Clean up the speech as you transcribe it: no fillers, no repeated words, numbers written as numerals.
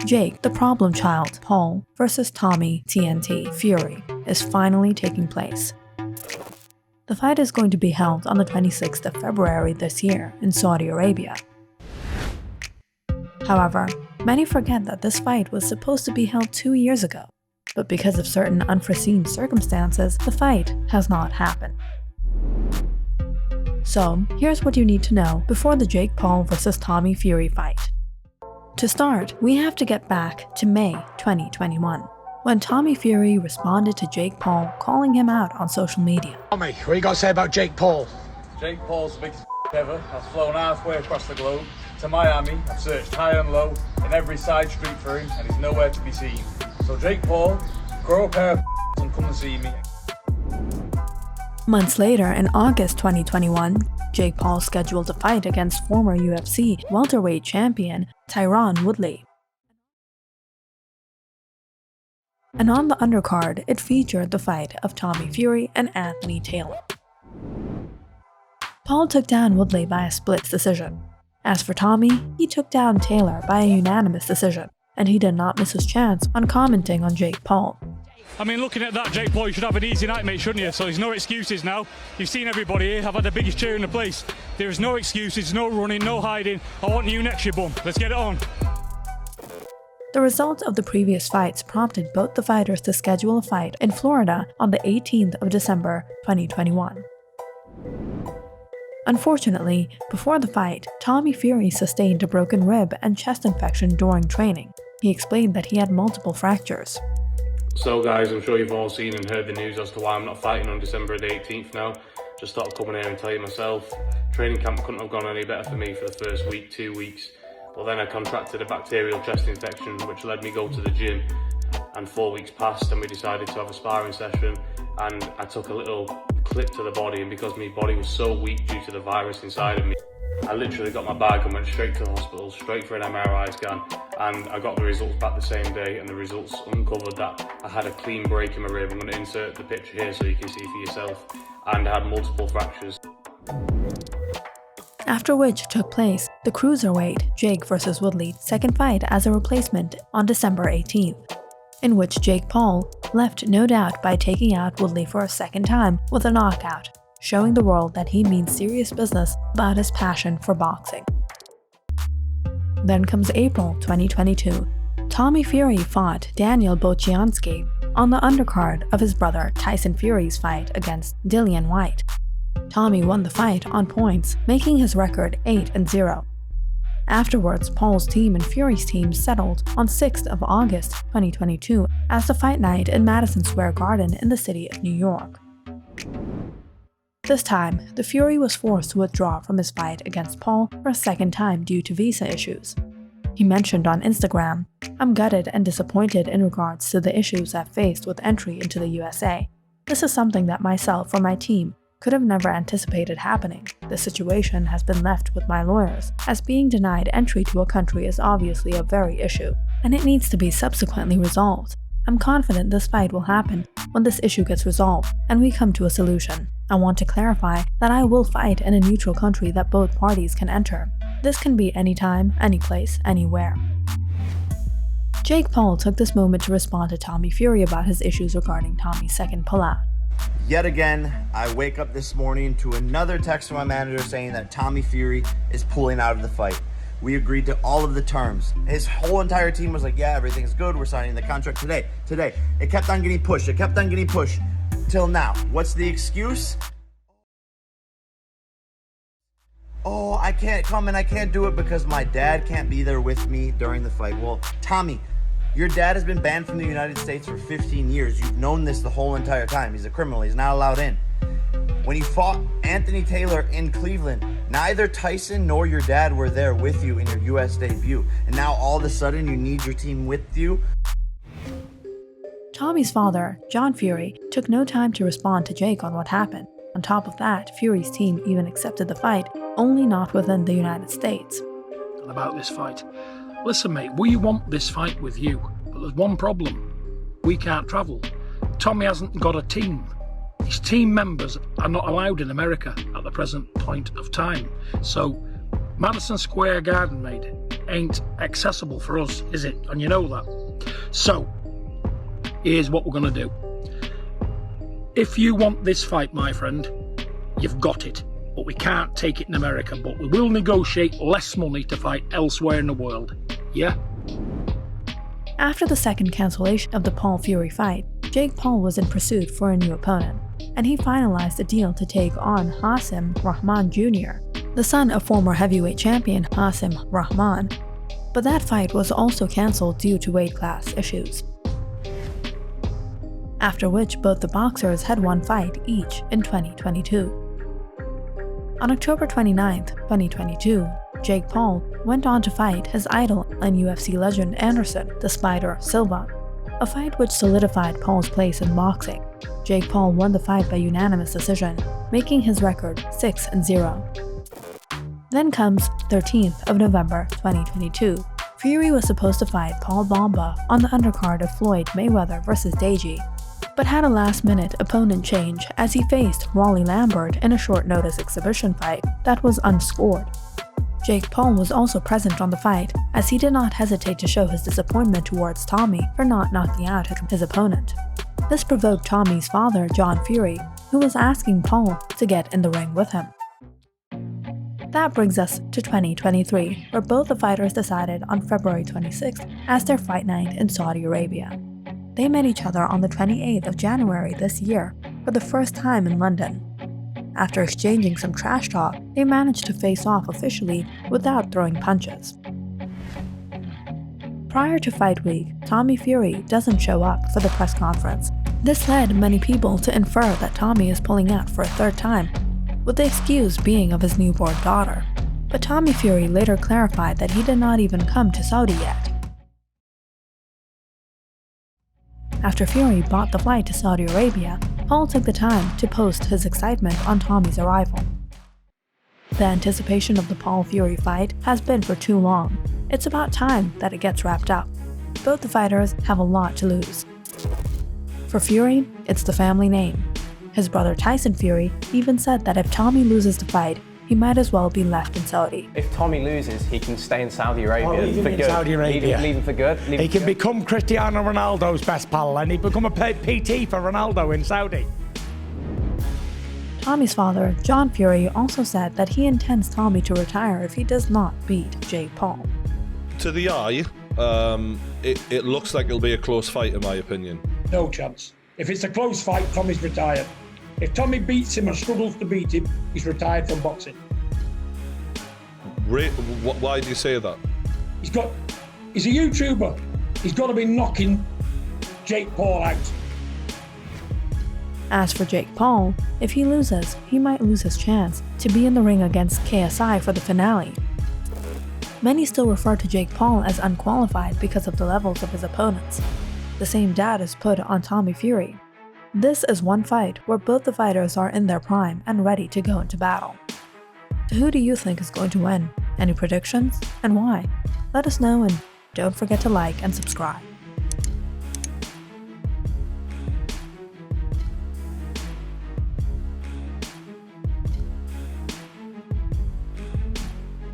Jake, the problem child, Paul, versus Tommy TNT Fury is finally taking place. The fight is going to be held on the 26th of February this year in Saudi Arabia. However, many forget that this fight was supposed to be held 2 years ago, but because of certain unforeseen circumstances, the fight has not happened. So, here's what you need to know before the Jake Paul vs Tommy Fury fight. To start, we have to get back to May 2021, when Tommy Fury responded to Jake Paul calling him out on social media. Tommy, what you got to say about Jake Paul? Jake Paul's the biggest ever. I've flown halfway across the globe to Miami. I've searched high and low in every side street for him, and he's nowhere to be seen. So Jake Paul, grow a pair of and come and see me. Months later, in August 2021, Jake Paul scheduled a fight against former UFC welterweight champion Tyron Woodley. And on the undercard, it featured the fight of Tommy Fury and Anthony Taylor. Paul took down Woodley by a split decision. As for Tommy, he took down Taylor by a unanimous decision, and he did not miss his chance on commenting on Jake Paul. I mean, looking at that, Jake Paul, you should have an easy night, mate, shouldn't you? So there's no excuses now. You've seen everybody here. I've had the biggest cheer in the place. There is no excuses, no running, no hiding. I want you next, you bum. Let's get it on. The results of the previous fights prompted both the fighters to schedule a fight in Florida on the 18th of December 2021. Unfortunately, before the fight, Tommy Fury sustained a broken rib and chest infection during training. He explained that he had multiple fractures. So guys, I'm sure you've all seen and heard the news as to why I'm not fighting on December the 18th now. Just thought I'd come in here and tell you myself. Training camp couldn't have gone any better for me for the first week, 2 weeks. But then I contracted a bacterial chest infection which led me go to the gym, and 4 weeks passed and we decided to have a sparring session, and I took a little clip to the body, and because my body was so weak due to the virus inside of me, I literally got my bag and went straight to the hospital, straight for an MRI scan, and I got the results back the same day, and the results uncovered that I had a clean break in my rib. I'm going to insert the picture here so you can see for yourself, and I had multiple fractures. After which took place the cruiserweight Jake vs Woodley second fight as a replacement on December 18th, in which Jake Paul left no doubt by taking out Woodley for a second time with a knockout, showing the world that he means serious business about his passion for boxing. Then comes April 2022. Tommy Fury fought Daniel Bocianski on the undercard of his brother Tyson Fury's fight against Dillian Whyte. Tommy won the fight on points, making his record 8-0. Afterwards, Paul's team and Fury's team settled on 6th of August 2022 as the fight night in Madison Square Garden in the city of New York. This time, the Fury was forced to withdraw from his fight against Paul for a second time due to visa issues. He mentioned on Instagram, "I'm gutted and disappointed in regards to the issues I've faced with entry into the USA. This is something that myself or my team could have never anticipated happening. The situation has been left with my lawyers, as being denied entry to a country is obviously a very issue, and it needs to be subsequently resolved. I'm confident this fight will happen when this issue gets resolved and we come to a solution. I want to clarify that I will fight in a neutral country that both parties can enter. This can be anytime, anyplace, anywhere." Jake Paul took this moment to respond to Tommy Fury about his issues regarding Tommy's second pullout. Yet again, I wake up this morning to another text from my manager saying that Tommy Fury is pulling out of the fight. We agreed to all of the terms. His whole entire team was like, yeah, everything's good. We're signing the contract today. It kept on getting pushed. Till now. What's the excuse? Oh, I can't come and I can't do it because my dad can't be there with me during the fight. Well, Tommy, your dad has been banned from the United States for 15 years. You've known this the whole entire time. He's a criminal. He's not allowed in. When you fought Anthony Taylor in Cleveland, neither Tyson nor your dad were there with you in your US debut. And now all of a sudden you need your team with you. Tommy's father, John Fury, took no time to respond to Jake on what happened. On top of that, Fury's team even accepted the fight, only not within the United States. About this fight. Listen, mate, we want this fight with you, but there's one problem. We can't travel. Tommy hasn't got a team. His team members are not allowed in America at the present point of time. So, Madison Square Garden, mate, ain't accessible for us, is it? And you know that. So, here's what we're going to do. If you want this fight, my friend, you've got it. But we can't take it in America. But we will negotiate less money to fight elsewhere in the world. Yeah? After the second cancellation of the Paul-Fury fight, Jake Paul was in pursuit for a new opponent, and he finalized a deal to take on Hasim Rahman Jr., the son of former heavyweight champion Hasim Rahman. But that fight was also cancelled due to weight class issues. After which both the boxers had one fight each in 2022. On October 29, 2022, Jake Paul went on to fight his idol and UFC legend Anderson the Spider Silva, a fight which solidified Paul's place in boxing. Jake Paul won the fight by unanimous decision, making his record 6-0. Then comes 13th of November 2022. Fury was supposed to fight Paul Bamba on the undercard of Floyd Mayweather vs. Deji, but had a last-minute opponent change as he faced Rolly Lambert in a short-notice exhibition fight that was unscored. Jake Paul was also present on the fight, as he did not hesitate to show his disappointment towards Tommy for not knocking out his opponent. This provoked Tommy's father, John Fury, who was asking Paul to get in the ring with him. That brings us to 2023, where both the fighters decided on February 26th as their fight night in Saudi Arabia. They met each other on the 28th of January this year for the first time in London. After exchanging some trash talk, they managed to face off officially without throwing punches. Prior to fight week, Tommy Fury doesn't show up for the press conference. This led many people to infer that Tommy is pulling out for a third time, with the excuse being of his newborn daughter. But Tommy Fury later clarified that he did not even come to Saudi yet. After Fury bought the flight to Saudi Arabia, Paul took the time to post his excitement on Tommy's arrival. The anticipation of the Paul-Fury fight has been for too long. It's about time that it gets wrapped up. Both the fighters have a lot to lose. For Fury, it's the family name. His brother Tyson Fury even said that if Tommy loses the fight, he might as well be left in Saudi. If Tommy loses, he can stay in Saudi Arabia for good. Saudi Arabia. Leave him for good. He can become Cristiano Ronaldo's best pal, and he become a PT for Ronaldo in Saudi. Tommy's father, John Fury, also said that he intends Tommy to retire if he does not beat Jake Paul. To the eye, it looks like it'll be a close fight, in my opinion. No chance. If it's a close fight, Tommy's retired. If Tommy beats him and struggles to beat him, he's retired from boxing. Why do you say that? He's a YouTuber. He's got to be knocking Jake Paul out. As for Jake Paul, if he loses, he might lose his chance to be in the ring against KSI for the finale. Many still refer to Jake Paul as unqualified because of the levels of his opponents. The same doubt is put on Tommy Fury. This is one fight where both the fighters are in their prime and ready to go into battle. So who do you think is going to win? Any predictions? And why? Let us know, and don't forget to like and subscribe.